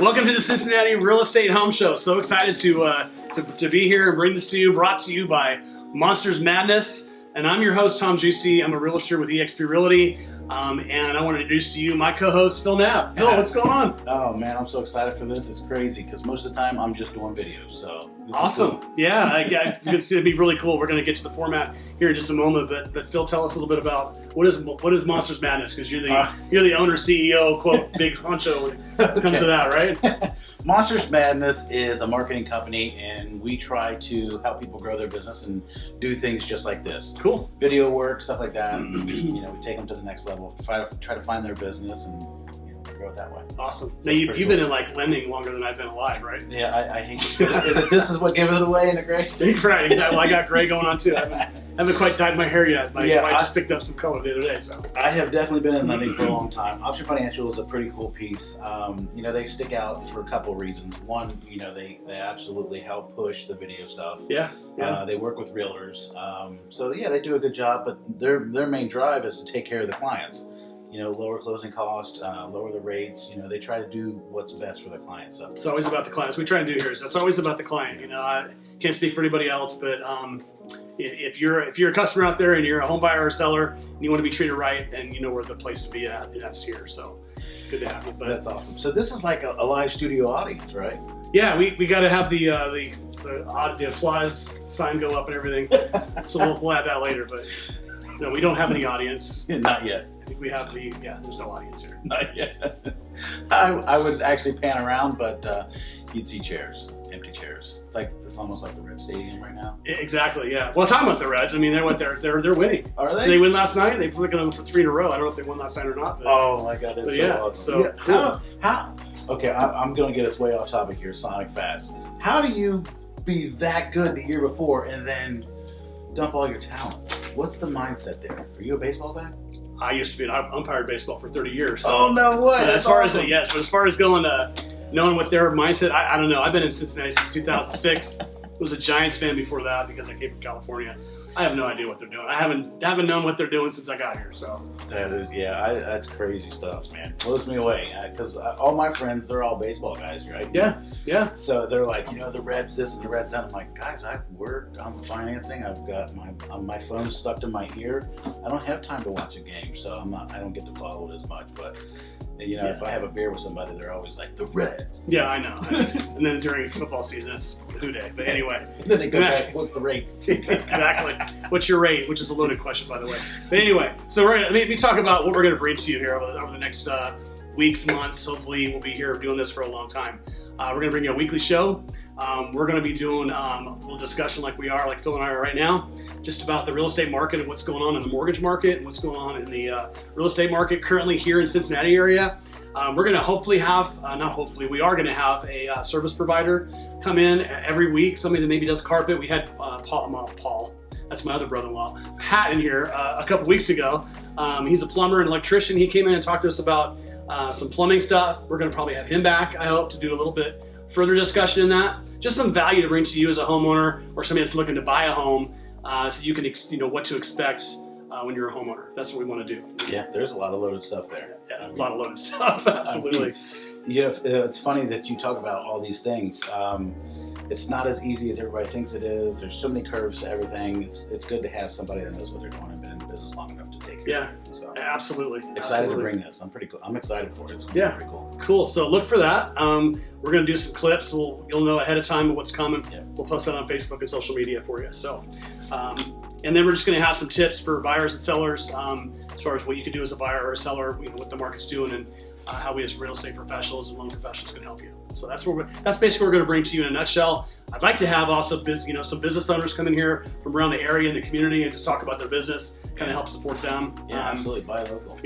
Welcome to the Cincinnati Real Estate Home Show. So excited to be here and bring this to you, brought to you by Monsters Madness. And I'm your host, Tom Giusti. I'm a realtor with EXP Realty. And I want to introduce to you my co-host, Phil Knabe. Phil, what's going on? Oh man, I'm so excited for this. It's crazy because most of the time I'm just doing videos. So awesome. Cool. Yeah, it's going to be really cool. We're going to get to the format here in just a moment. But Phil, tell us a little bit about what is Monsters Madness, because you're the owner, CEO, quote, big honcho when it comes to that, right? Monsters Madness is a marketing company, and we try to help people grow their business and do things just like this. Cool. Video work, stuff like that. We take them to the next level. Try to find their business and grow it that way. Awesome. So now you've been in lending longer than I've been alive, right? Yeah, I hate it. This is what gave it away in a gray? Right, exactly. Well, I got gray going on too. I haven't quite dyed my hair yet. My wife just picked up some color the other day. So I have definitely been in lending for a long time. Option Financial is a pretty cool piece. They stick out for a couple of reasons. One, they absolutely help push the video stuff. Yeah. They work with realtors. They do a good job, but their main drive is to take care of the clients. Lower closing cost, lower the rates. They try to do what's best for their clients. So it's always about the clients. We try and do here. So it's always about the client. I can't speak for anybody else, but if you're a customer out there and you're a home buyer or seller and you want to be treated right, then you know where the place to be at, and that's here. So good to have you. But that's awesome. So this is like a live studio audience, right? Yeah, we got to have the applause sign go up and everything. So we'll add that later. But no, we don't have any audience. Not yet. I think we have there's no audience here. Not yet. I would actually pan around, but you'd see chairs, empty chairs. It's almost like the Red Stadium right now. Exactly, yeah. Well, talking about the Reds, I mean, they're winning. Are they? They win last night. They've been on for 3 in a row. I don't know if they won last night or not. But, oh my God, that's so awesome. So cool. How? Okay, I'm going to get us way off topic here, Sonic Fast. How do you be that good the year before and then dump all your talent? What's the mindset there? Are you a baseball guy? I used to be an umpire baseball for 30 years. So. Oh, no way. As far as going knowing what their mindset, I don't know. I've been in Cincinnati since 2006. I was a Giants fan before that because I came from California. I have no idea what they're doing. I haven't known what they're doing since I got here. So that's crazy stuff, man. Blows me away because all my friends, they're all baseball guys, right? Yeah. So they're like, the Reds this and the Reds that. I'm like, guys, I work, I'm financing. I've got my phone stuck to my ear. I don't have time to watch a game, so I don't get to follow it as much. But if I have a beer with somebody, they're always like, the Reds. Yeah, I know. And then during football season, it's Who Day. But anyway. Then they go back, what's the rates? Exactly. What's your rate? Which is a loaded question, by the way. But anyway, so let me talk about what we're going to bring to you here over the next weeks, months. Hopefully, we'll be here doing this for a long time. We're going to bring you a weekly show. We're going to be doing a little discussion like Phil and I are right now, just about the real estate market and what's going on in the mortgage market and what's going on in the real estate market currently here in Cincinnati area. We're going to hopefully have, we are going to have a service provider come in every week, somebody that maybe does carpet. We had Paul, that's my other brother-in-law, Pat in here a couple weeks ago. He's a plumber and electrician. He came in and talked to us about some plumbing stuff. We're going to probably have him back, I hope, to do a little bit further discussion in that. Just some value to bring to you as a homeowner or somebody that's looking to buy a home, so you can what to expect when you're a homeowner. That's what we want to do. Yeah, there's a lot of loaded stuff there. Yeah, a lot of loaded stuff, absolutely. It's funny that you talk about all these things. It's not as easy as everybody thinks it is. There's so many curves to everything. It's good to have somebody that knows what they're doing and been in the business long enough to take care of it. So, absolutely. Excited to bring this. I'm pretty cool. I'm excited for it. It's pretty cool. Cool. So look for that. We're going to do some clips. You'll know ahead of time what's coming. Yeah. We'll post that on Facebook and social media for you. So, and then we're just going to have some tips for buyers and sellers as far as what you can do as a buyer or a seller, what the market's doing, and how we as real estate professionals and loan professionals can help you. So that's basically what we're going to bring to you in a nutshell. I'd like to have also some business owners come in here from around the area and the community and just talk about their business, kind of help support them. Yeah, absolutely. Buy local.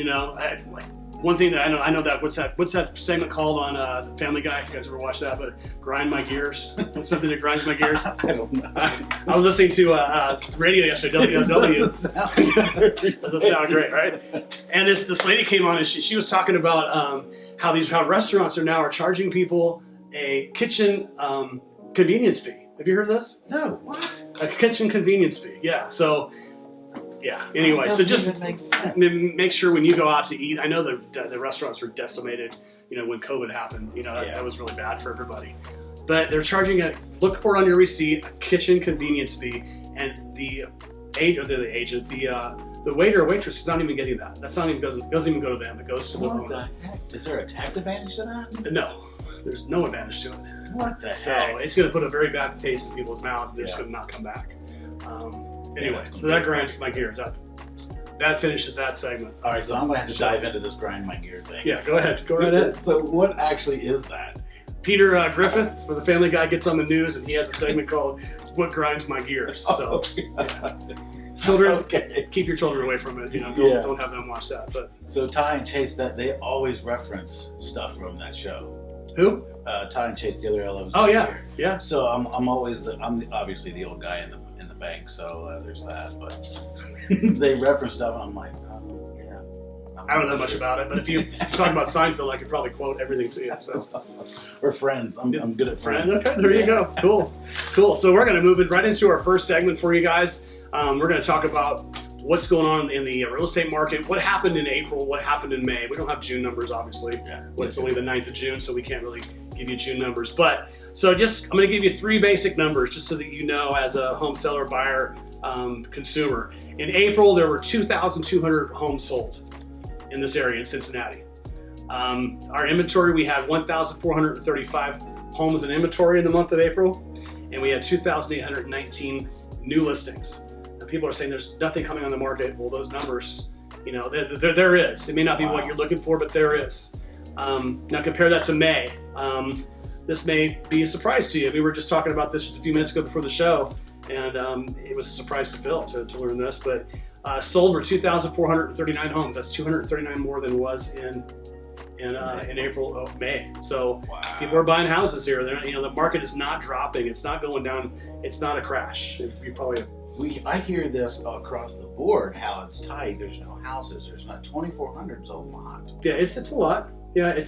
One thing that I know that what's that segment called on Family Guy? If you guys ever watched that? But grind my gears. What's something that grinds my gears? I don't know. I was listening to radio yesterday. WW. Doesn't sound great, right? And this lady came on and she was talking about how restaurants are charging people a kitchen convenience fee. Have you heard of this? No. What? A kitchen convenience fee. Yeah. So. Yeah. Anyway, so just make sure when you go out to eat. I know the restaurants are decimated when COVID happened. That was really bad for everybody. But they're charging look for it on your receipt, a kitchen convenience fee, and the waiter or waitress is not even getting that. That's not even doesn't even go to them. It goes to the owner. What the heck? Is there a tax advantage to that? No, there's no advantage to it. What the heck? So it's going to put a very bad taste in people's mouths. They're just going to not come back. Anyway, so that grinds my gears. That finishes that segment. All right, so I'm going to have to dive into this grind my gear thing. Yeah, go ahead. Go right ahead. So what actually is that? Peter Griffith, for the Family Guy, gets on the news, and he has a segment called "What Grinds My Gears." So, children, keep your children away from it. Don't have them watch that. But so Ty and Chase, that they always reference stuff from that show. Who? Ty and Chase, the other LOs. Oh yeah, yeah. So I'm obviously the old guy in the bank. So there's that. But they reference stuff, and I'm like, yeah. I don't know much about it, but if you talk about Seinfeld, I could probably quote everything to you. So. We're friends. I'm good at friends. Okay, there you go. Cool. So we're going to move it right into our first segment for you guys. We're going to talk about what's going on in the real estate market, what happened in April, what happened in May. We don't have June numbers, obviously. It's only the 9th of June, so we can't really give you June numbers. But so I'm going to give you 3 basic numbers just so that you know as a home seller, buyer, consumer. In April, there were 2,200 homes sold in this area in Cincinnati. Our inventory, we had 1,435 homes in inventory in the month of April, and we had 2,819 new listings. And people are saying there's nothing coming on the market. Well, those numbers, there is. It may not be what you're looking for, but there is. Now compare that to May. This may be a surprise to you. We were just talking about this just a few minutes ago before the show, and it was a surprise to Phil to learn this, but sold were 2,439 homes. That's 239 more than was in April, May. So people are buying houses here. The market is not dropping. It's not going down. It's not a crash. You probably. I hear this across the board how it's tight. There's no houses. There's not 2,400 is a lot. Yeah, it's a lot. Yeah,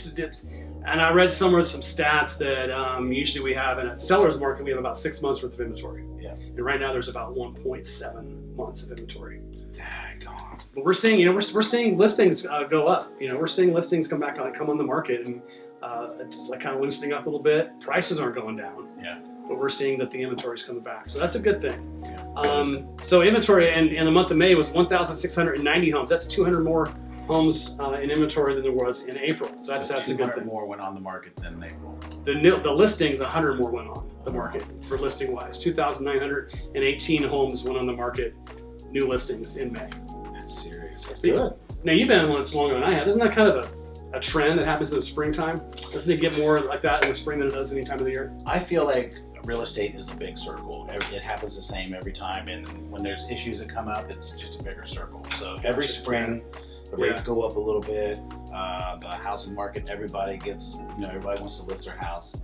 and I read somewhere some stats that usually we have in a seller's market we have about 6 months worth of inventory. Yeah. And right now there's about 1.7 months of inventory. Daggone. But we're seeing, we're seeing listings go up. We're seeing listings come on the market, and it's like kind of loosening up a little bit. Prices aren't going down. Yeah. But we're seeing that the inventory is coming back, so that's a good thing. So inventory in the month of May was 1,690 homes. That's 200 more homes in inventory than there was in April. So that's a good thing. More went on the market than in April. The listings, 100 more went on the market for listing wise. 2,918 homes went on the market, new listings in May. That's serious. That's good. Now you've been in one that's longer than I have. Isn't that kind of a trend that happens in the springtime? Doesn't it get more like that in the spring than it does any time of the year? I feel like real estate is a big circle. It happens the same every time, and when there's issues that come up, it's just a bigger circle. So every spring, the rates go up a little bit. The housing market, everybody wants to list their house.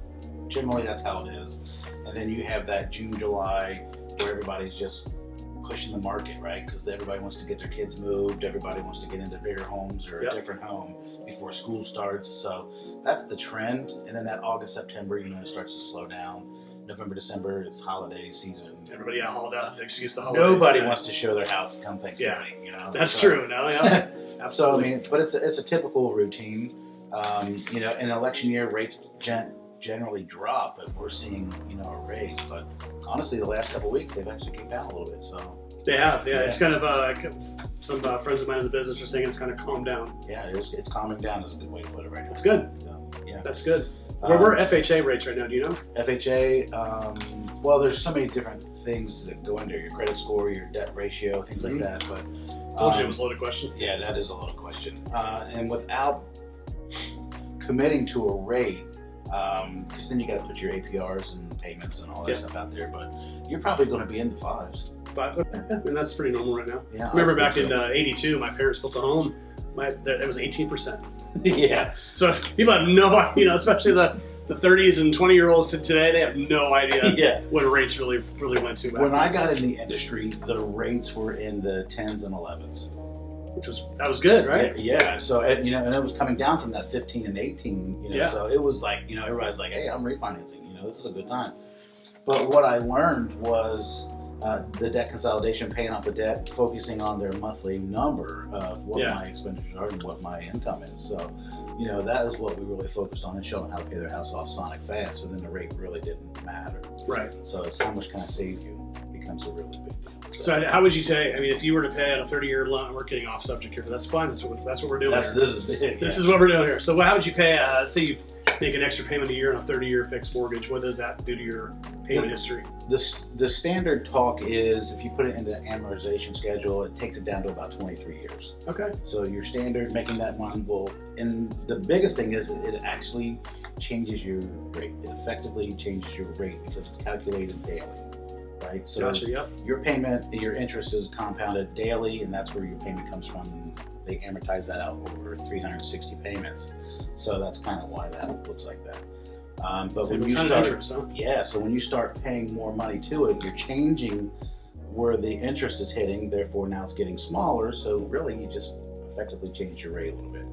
Generally, that's how it is. And then you have that June, July, where everybody's just pushing the market, right? Because everybody wants to get their kids moved. Everybody wants to get into bigger homes or a different home before school starts. So that's the trend. And then that August, September, it starts to slow down. November, December, it's holiday season. Everybody hauled out to excuse the holidays. Nobody wants to show their house come Thanksgiving. That's true. No, yeah. Absolutely. So but it's a typical routine. In election year, rates generally drop, but we're seeing a raise. But honestly, the last couple of weeks they've actually came down a little bit. So they have. Yeah. It's kind of some friends of mine in the business are saying it's kind of calmed down. Yeah, it's calming down is a good way to put it right now. That's good. So, yeah, that's good. Where were FHA rates right now? Do you know? FHA, well, there's so many different things that go into your credit score, your debt ratio, things like that. But told you it was a loaded question. Yeah, that is a loaded question. And without committing to a rate, because then you got to put your APRs and payments and all that stuff out there. But you're probably going to be in the 5s. 5? Okay. And that's pretty normal right now. Yeah, I remember back in '82, my parents built a home. It was 18%. Yeah. So people have no idea, especially the 30s and 20-year-olds today, they have no idea what rates really went to back when I got in the industry, the rates were in the 10s and 11s. That was good, right? Yeah. So, and it was coming down from that 15 and 18, so it was like, everybody's like, hey, I'm refinancing, this is a good time. But what I learned was the debt consolidation, paying off the debt, focusing on their monthly number of what my expenditures are and what my income is. So, you know, that is what we really focused on, and showing how to pay their house off sonic fast. So then the rate really didn't matter. Right. So it's how much can I save you becomes a really big deal. So how would you say? I mean, if you were to pay on a 30-year loan, we're getting off subject here, but that's fine. That's what we're doing. This is big. This is what we're doing here. So how would you pay? Say you make an extra payment a year on a 30-year fixed mortgage. What does that do to your payment history? The standard talk is if you put it into an amortization schedule, it takes it down to about 23 years. Okay. So your standard making that one will, and the biggest thing is it actually changes your rate. It effectively changes your rate because it's calculated daily. Right, so gotcha, yep. Your payment, your interest is compounded daily, and that's where your payment comes from. They amortize that out over 360 payments, so that's kind of why that looks like that. But when you start, interest, huh? so when you start paying more money to it, you're changing where the interest is hitting. Therefore, now it's getting smaller. So really, you just effectively change your rate a little bit.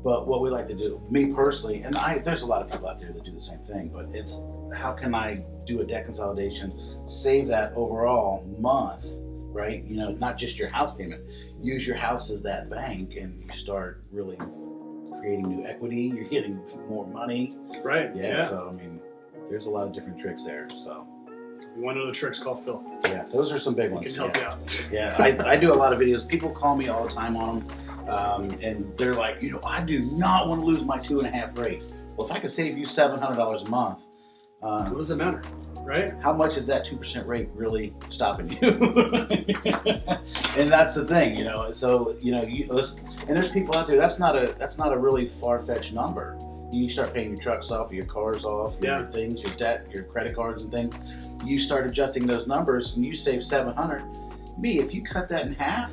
But what we like to do, me personally, and there's a lot of people out there that do the same thing, but it's how can I do a debt consolidation, save that overall month, right? You know, not just your house payment. Use your house as that bank, and you start really creating new equity. You're getting more money. Right. Yeah. So I mean, there's a lot of different tricks there. So. You want to know the tricks? Call Phil. Yeah, those are some big ones. He can help you out. Yeah, I do a lot of videos. People call me all the time on them. And they're like, you know, I do not want to lose my 2.5 rate. Well, if I could save you $700 a month, what does it matter, right? How much is that 2% rate really stopping you? And that's the thing, you know. So, you know, and there's people out there. That's not a really far-fetched number. You start paying your trucks off, your cars off, your things, your debt, your credit cards and things. You start adjusting those numbers, and you save $700. If you cut that in half.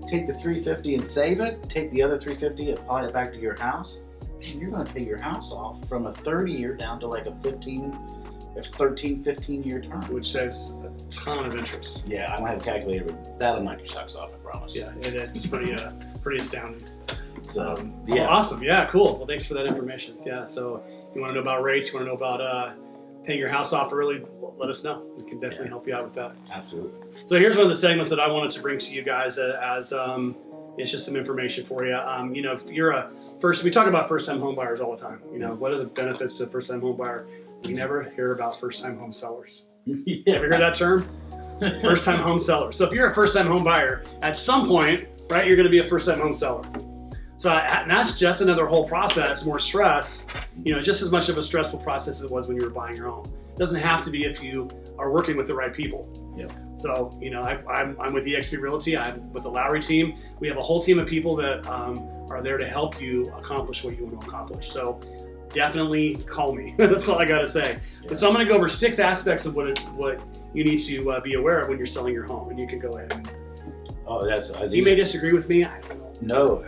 Take the $350 and save it. Take the other $350, apply it back to your house. Man, you're going to pay your house off from a 30-year down to like a 15-year term. Which saves a ton of interest. Yeah, I don't have a calculator, but that'll knock your socks off, I promise. Yeah, it's pretty astounding. So, well, awesome. Yeah, cool. Well, thanks for that information. Yeah, so you want to know about rates, you want to know about paying your house off early, let us know. We can definitely help you out with that. Absolutely. So here's one of the segments that I wanted to bring to you guys as it's just some information for you. You know, if you're we talk about first-time home buyers all the time. You know, what are the benefits to a first-time home buyer? We never hear about first-time home sellers. Yeah. Ever heard that term? First-time home seller. So if you're a first-time home buyer, at some point, right, you're going to be a first-time home seller. So and that's just another whole process, more stress, you know, just as much of a stressful process as it was when you were buying your home. It doesn't have to be if you are working with the right people. Yeah. So, you know, I'm with EXP Realty, I'm with the Lowry team. We have a whole team of people that are there to help you accomplish what you want to accomplish. So definitely call me. That's all I got to say. Yeah. But so I'm going to go over 6 aspects of what you need to be aware of when you're selling your home. And you can go ahead and... Oh, you may disagree with me. No,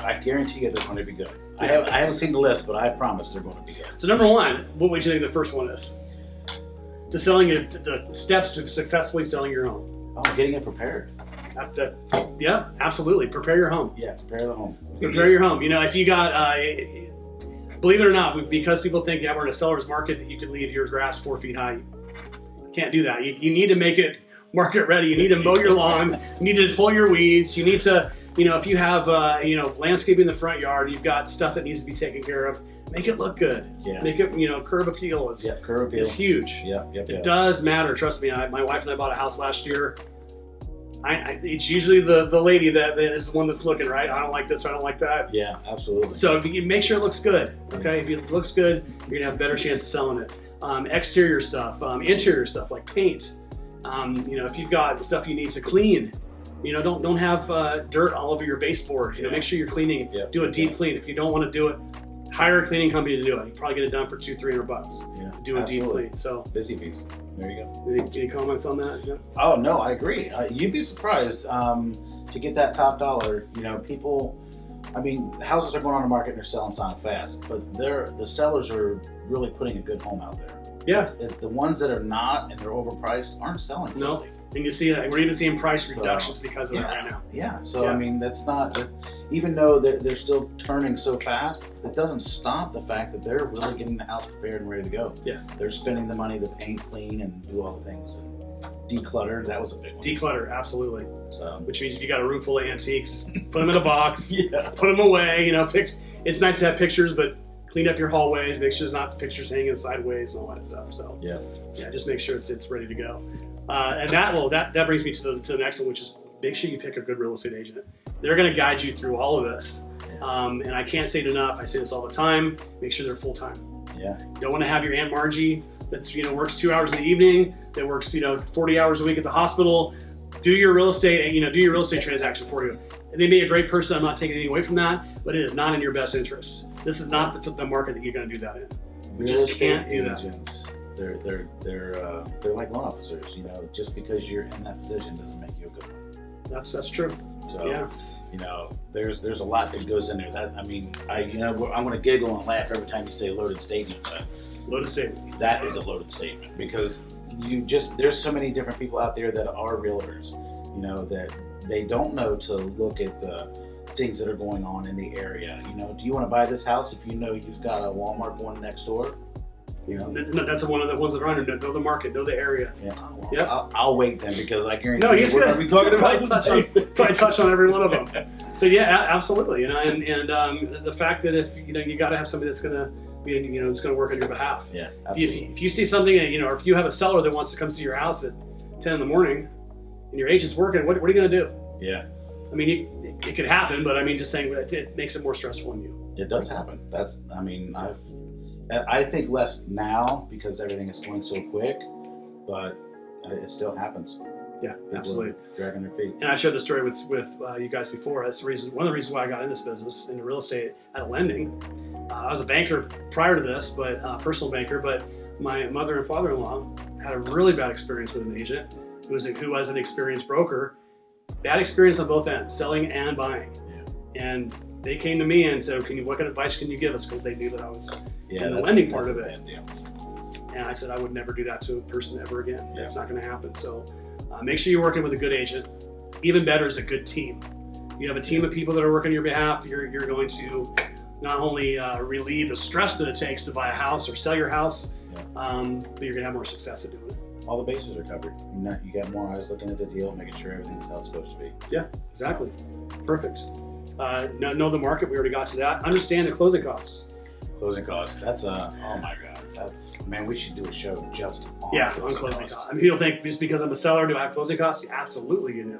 I guarantee you they're going to be good. I haven't seen the list, but I promise they're going to be good. So number 1, what would you think the first one is? The steps to successfully selling your home. Oh, getting it prepared. Yeah, absolutely. Prepare your home. Yeah, prepare the home. Prepare your home. You know, if you got, believe it or not, because people think, we're in a seller's market, that you could leave your grass 4 feet high. You can't do that. You need to make it market ready. You need to mow your lawn. You need to pull your weeds. You need to, you know, if you have, landscaping in the front yard, you've got stuff that needs to be taken care of. Make it look good. Yeah. Make it, curb appeal. Curb appeal. It's huge. It does matter. Trust me. My wife and I bought a house last year. It's usually the lady that is the one that's looking, right? I don't like this. I don't like that. Yeah, absolutely. So you make sure it looks good. Okay. If it looks good, you're gonna have a better chance of selling it. Exterior stuff, interior stuff like paint. If you've got stuff you need to clean, don't have dirt all over your baseboard. Make sure you're cleaning. Do a deep clean. If you don't want to do it, hire a cleaning company to do it. You probably get it done for $200-$300. Yeah, do a deep clean. So busy bees. There you go. Any comments on that? Yeah. Oh no, I agree. You'd be surprised to get that top dollar. People. I mean, houses are going on the market and they're selling sonic fast, but the sellers are really putting a good home out there. Yeah. The ones that are not and they're overpriced aren't selling. No. And you see that we're even seeing price reductions because of that right now. Yeah. So I mean, that's not. Even though they're still turning so fast, it doesn't stop the fact that they're really getting the house prepared and ready to go. Yeah. They're spending the money to paint, clean, and do all the things. declutter. That was a big one. Declutter, absolutely. So, Which means if you got a room full of antiques, put them in a box, yeah. put them away. You know, it's nice to have pictures, but clean up your hallways. Make sure there's not pictures hanging sideways and all that stuff. So yeah, just make sure it's ready to go. And that brings me to the next one, which is make sure you pick a good real estate agent. They're going to guide you through all of this. And I can't say it enough. I say this all the time. Make sure they're full time. Yeah. You don't want to have your Aunt Margie that's works 2 hours in the evening, that works 40 hours a week at the hospital. Do your real estate transaction for you. And they may be a great person. I'm not taking anything away from that, but it is not in your best interest. This is not the market that you're going to do that in. You just can't do that. Agents, they're like loan officers. Just because you're in that position doesn't make you a good one. That's true. So, yeah. There's a lot that goes in there. I'm going to giggle and laugh every time you say loaded statement, but loaded statement. That is a loaded statement because there's so many different people out there that are realtors, that they don't know to look at the things that are going on in the area. Do you want to buy this house if you've got a Walmart going next door? No, that's one of the ones that are under. Know the market, know the area. Yeah. Well, yep. I'll wait then because I guarantee we're going to be talking about probably touch on every one of them. But yeah, absolutely. And the fact that if you got to have somebody that's going to be it's going to work on your behalf. Yeah. If you see something that, or if you have a seller that wants to come see your house at 10 in the morning and your agent's working, what are you going to do? Yeah. I mean, it could happen, but I mean, just saying it makes it more stressful on you. It does happen. I think less now because everything is going so quick, but it still happens. Yeah, People absolutely. Dragging their feet. And I shared the story with you guys before. That's one of the reasons why I got in this business, into real estate, out of lending. I was a banker prior to this, but personal banker. But my mother and father-in-law had a really bad experience with an agent who was an experienced broker. Bad experience on both ends, selling and buying. Yeah. And they came to me and said, what kind of advice can you give us? Because they knew that I was in the lending part of it. And I said, I would never do that to a person ever again. That's not going to happen. So make sure you're working with a good agent. Even better is a good team. You have a team of people that are working on your behalf. You're going to not only relieve the stress that it takes to buy a house or sell your house, but you're going to have more success at doing it. All the bases are covered. You got more eyes looking at the deal, making sure everything's how it's supposed to be. Yeah, exactly. Perfect. Know the market. We already got to that. Understand the closing costs. Closing costs. That's oh my God. We should do a show just on closing costs. I mean, people think just because I'm a seller, do I have closing costs? Yeah, absolutely, you do.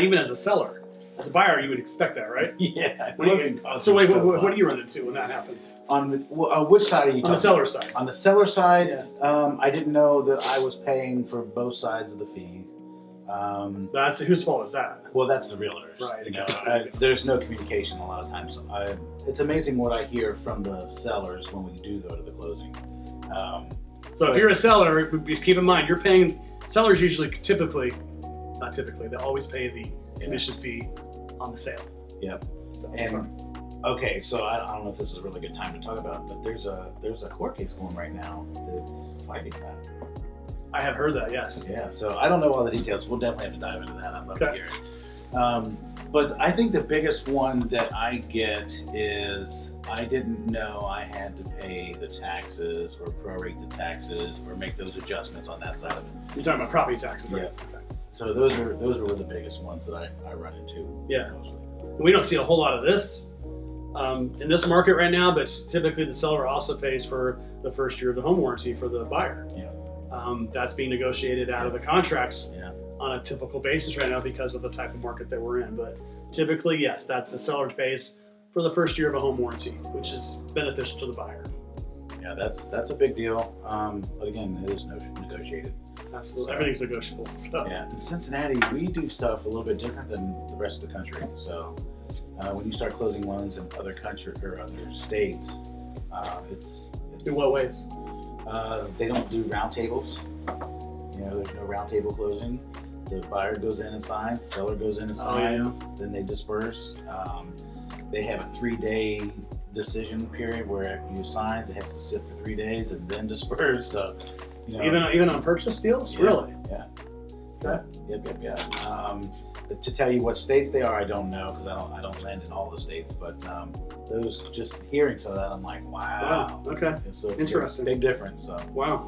Even as a seller. As a buyer, you would expect that, right? Yeah. Closing costs. So wait, what do you run into when that happens? On which side are you? On the seller side. On the seller side, I didn't know that I was paying for both sides of the fee. That's whose fault is that? Well, that's the realtors. Right. There's no communication a lot of times. It's amazing what I hear from the sellers when we do go to the closing. So if you're a seller, keep in mind you're paying. Sellers not typically, they always pay the commission fee on the sale. Yep. Okay, so I don't know if this is a really good time to talk about, but there's a court case going right now that's fighting that. I have heard that, yes. Yeah, so I don't know all the details. We'll definitely have to dive into that. I'd love to hear it. But I think the biggest one that I get is I didn't know I had to pay the taxes or prorate the taxes or make those adjustments on that side of it. You're talking about property taxes, right? Yeah. Okay. So those were the biggest ones that I run into. Yeah. Mostly. We don't see a whole lot of this in this market right now, but typically the seller also pays for the first year of the home warranty for the buyer. Yeah. That's being negotiated out of the contracts on a typical basis right now because of the type of market that we're in. But typically, yes, that the seller pays for the first year of a home warranty, which is beneficial to the buyer. Yeah, that's a big deal. But again, it is negotiated. Absolutely, everything's negotiable. So. Yeah, in Cincinnati, we do stuff a little bit different than the rest of the country. So when you start closing loans in other countries or other states, it's in what ways? They don't do round tables. There's no round table closing. The buyer goes in and signs, seller goes in and signs, then they disperse. They have a 3-day decision period where you sign, it has to sit for 3 days and then disperse. So, even on purchase deals, really? Yeah. Okay. Yep. To tell you what states they are, I don't know because I don't lend in all the states. But those just hearing some of that, I'm like, wow. Okay. So it's interesting. Big difference. So. Wow.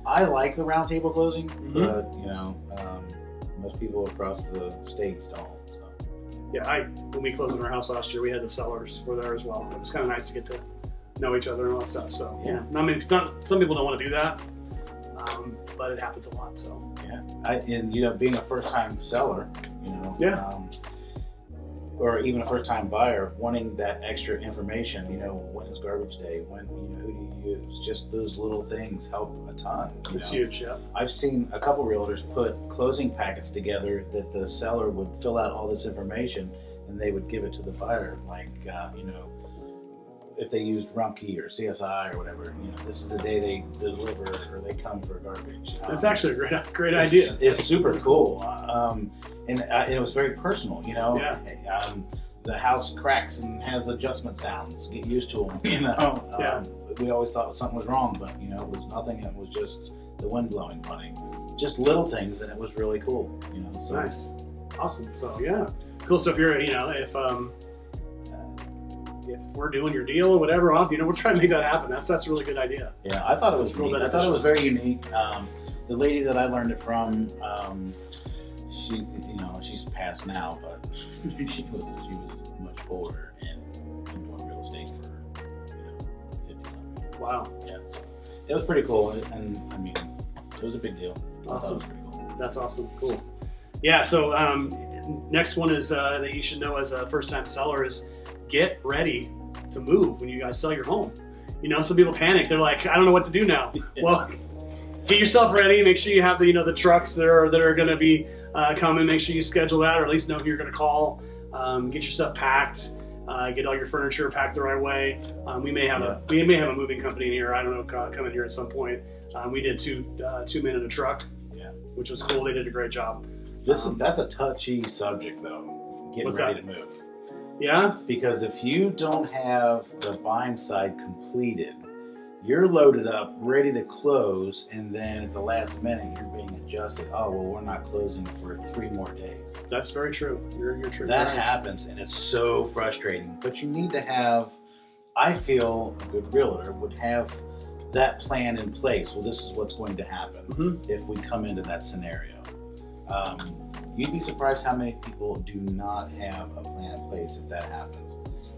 I like the round table closing, Mhm. but most people across the states don't. So. Yeah, when we closed on our house last year, we had the sellers were there as well. It was kind of nice to get to know each other and all that stuff. So Yeah. some people don't want to do that, but it happens a lot. So Yeah, being a first-time seller, Yeah. or even a first-time buyer, wanting that extra information. When is garbage day? When who do you use? Just those little things help a ton. it's huge. Yeah. I've seen a couple realtors put closing packets together that the seller would fill out all this information and they would give it to the buyer, like if they used Rumpke or CSI or whatever, this is the day they deliver or they come for garbage. It's actually a great idea. It's super cool, and it was very personal. Yeah. The house cracks and has adjustment sounds. Get used to them. Yeah. We always thought something was wrong, but it was nothing. It was just the wind blowing funny. Just little things, and it was really cool. So. Nice, awesome. So yeah, cool. So if you're, if we're doing your deal or whatever, we'll try to make that happen. That's a really good idea. Yeah, I thought it was Cool. neat. I thought it was very unique. The lady that I learned it from, she, she's passed now, but she was much older and been doing real estate for 50 something. Wow. Yeah, so it was pretty cool, and it was a big deal. I thought it was pretty cool. That's awesome. Cool. Yeah. So next one is that you should know as a first-time seller is get ready to move when you guys sell your home. Some people panic. They're like, I don't know what to do now. Well, get yourself ready. Make sure you have the trucks that are going to be coming. Make sure you schedule that, or at least know who you're going to call. Get your stuff packed. Get all your furniture packed the right way. We may have a moving company in here. I don't know, come in here at some point. We did two men in a truck. Yeah, which was cool. They did a great job. That's a touchy subject though. Getting ready to move. Yeah? Because if you don't have the buying side completed, you're loaded up, ready to close, and then at the last minute you're being adjusted. Oh, well, we're not closing for 3 more days. That's very true. You're true. That happens, and it's so frustrating. But you need to have, I feel a good realtor would have that plan in place. Well, this is what's going to happen if we come into that scenario. You'd be surprised how many people do not have a plan in place if that happens.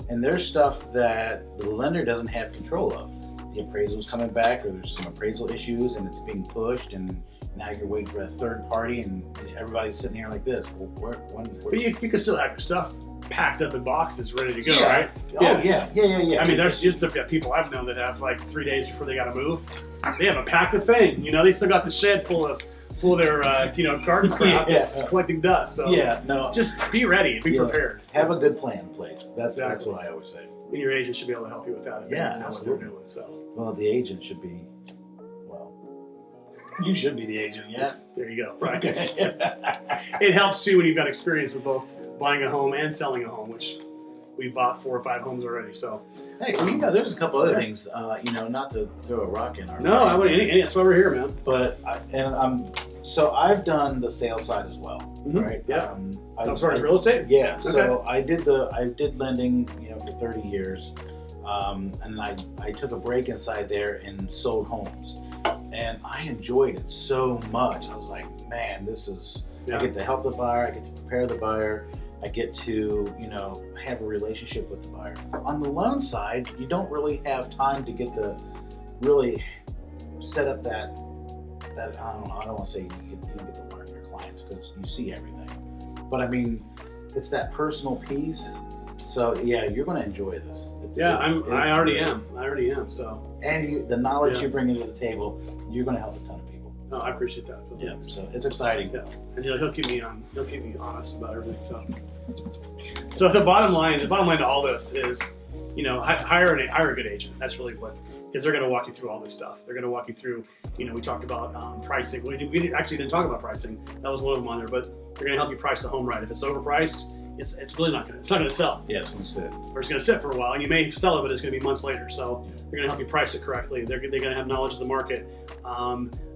And there's stuff that the lender doesn't have control of. The appraisal's coming back, or there's some appraisal issues and it's being pushed, and now you're waiting for a third party and everybody's sitting here like this. Well, But you can still have your stuff packed up in boxes ready to go, Yeah. right? Oh, yeah. I mean, there's just people I've known that have like 3 days before they got to move. They haven't packed a thing. They still got the shed full of their garden crap that's collecting dust. So just be ready, be prepared. Have a good plan in place. That's what I always say. And your agent should be able to help you with that. If they know what they're doing. So. Well, the agent should be. Well, you should be the agent, yeah. There you go. Right. It helps too when you've got experience with both buying a home and selling a home, which we've bought 4 or 5 homes already. So. Hey, there's a couple other things. Not to throw a rock in our. No, I wouldn't. That's why we're here, man. But so I've done the sales side as well, right? Yeah. As far as real estate? Yeah. So I did lending, for 30 years, and I took a break inside there and sold homes, and I enjoyed it so much. I was like, man, this is. I get to help the buyer. I get to prepare the buyer. I get to, have a relationship with the buyer. On the loan side, you don't really have time to get to really set up that I don't want to say you don't get to learn your clients because you see everything. But I mean, it's that personal piece. So yeah, you're going to enjoy this. I already am. So. And the knowledge you bring to the table, you're going to help a ton of people. No, I appreciate that. Yeah, so it's exciting. Yeah, and he'll keep me honest about everything. So the bottom line to all this is, hire a good agent. That's really what, because they're going to walk you through all this stuff. They're going to walk you through. We talked about pricing. We actually didn't talk about pricing. That was one of them on there. But they're going to help you price the home right. If it's overpriced, it's really not going to sell. Yeah, it's going to sit. Or it's going to sit for a while, and you may sell it, but it's going to be months later. So they're going to help you price it correctly. They're going to have knowledge of the market.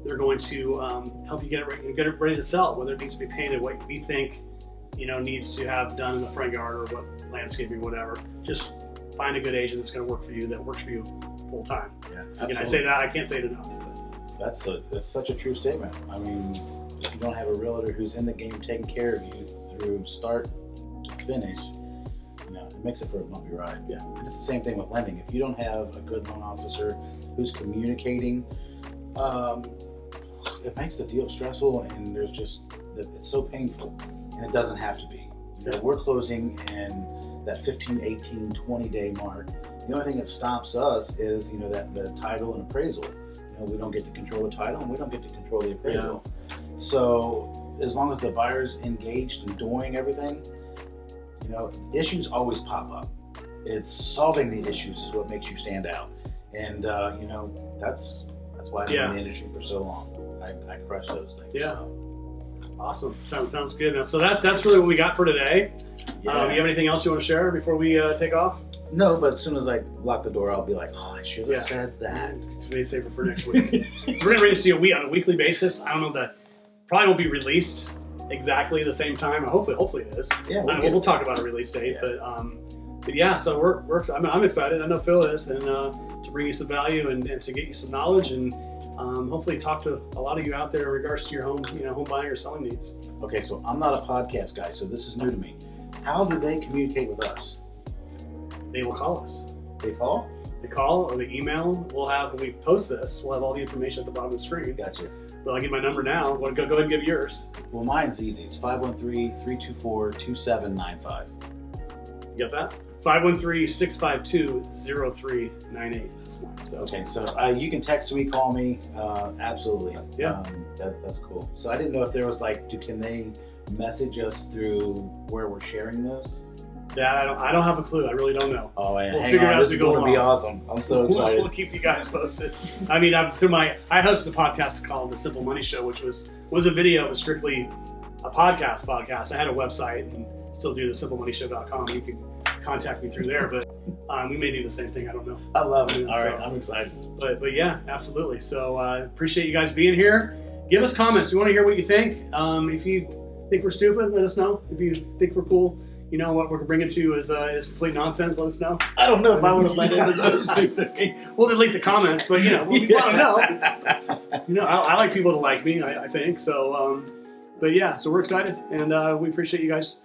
They're going to help you get it ready to sell, whether it needs to be painted, what we think needs to have done in the front yard, or what landscaping, whatever. Just find a good agent that's going to work for you, that works for you full time. Yeah, Again, I say that, I can't say it enough. That's such a true statement. I mean, if you don't have a realtor who's in the game taking care of you through start to finish, it makes it for a bumpy ride. Yeah. It's the same thing with lending. If you don't have a good loan officer who's communicating, it makes the deal stressful, and it's so painful, and it doesn't have to be. We're closing in that 15, 18, 20 day mark. The only thing that stops us is, that the title and appraisal. We don't get to control the title, and we don't get to control the appraisal. Yeah. So as long as the buyer's engaged in doing everything, issues always pop up. It's solving the issues is what makes you stand out. And, that's why I've been in the industry for so long. I crush those things. Yeah. So. Awesome. Sounds good. Now, so that's really what we got for today. Yeah. You have anything else you want to share before we take off? No, but as soon as I lock the door, I'll be like, I should have said that. It's made safer for next week. So we're going to bring this to you on a weekly basis. I don't know, probably won't be released exactly the same time. Hopefully it is. Yeah, we'll talk about a release date, but yeah. So I'm excited. I know Phil is, and to bring you some value and to get you some knowledge, and hopefully talk to a lot of you out there in regards to your home buying or selling needs. Okay, so I'm not a podcast guy, so this is new to me. How do they communicate with us? They will call us. They call? They call or they email. When we post this, we'll have all the information at the bottom of the screen. Gotcha. Well, I'll give my number now. Go ahead and give yours. Well, mine's easy. It's 513-324-2795. You got that? 513-652-0398. That's mine. So. Okay, so you can text me, call me. Absolutely. Yeah. That's cool. So I didn't know if there was can they message us through where we're sharing this? That I don't have a clue. I really don't know. Oh, man. We'll figure it out as we go along. This is going to be awesome. I'm so excited. We'll keep you guys posted. I mean, I hosted a podcast called The Simple Money Show, which was a video. It was strictly a podcast. I had a website and still do thesimplemoneyshow.com. You can contact me through there, but we may do the same thing. I don't know. I love it. All right, I'm excited. But yeah, absolutely. So appreciate you guys being here. Give us comments. We want to hear what you think. If you think we're stupid, let us know. If you think we're cool, what we're bringing to you is complete nonsense. Let us know. I don't know if I want to let into those stupid things. We'll delete the comments, but we want to know. I like people to like me. I think so. But yeah, so we're excited, and we appreciate you guys,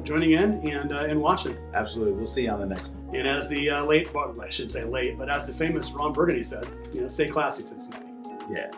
joining in and watching. Absolutely. We'll see you on the next one. And as the I shouldn't say late, but as the famous Ron Burgundy said, stay classy, Cincinnati. Yeah.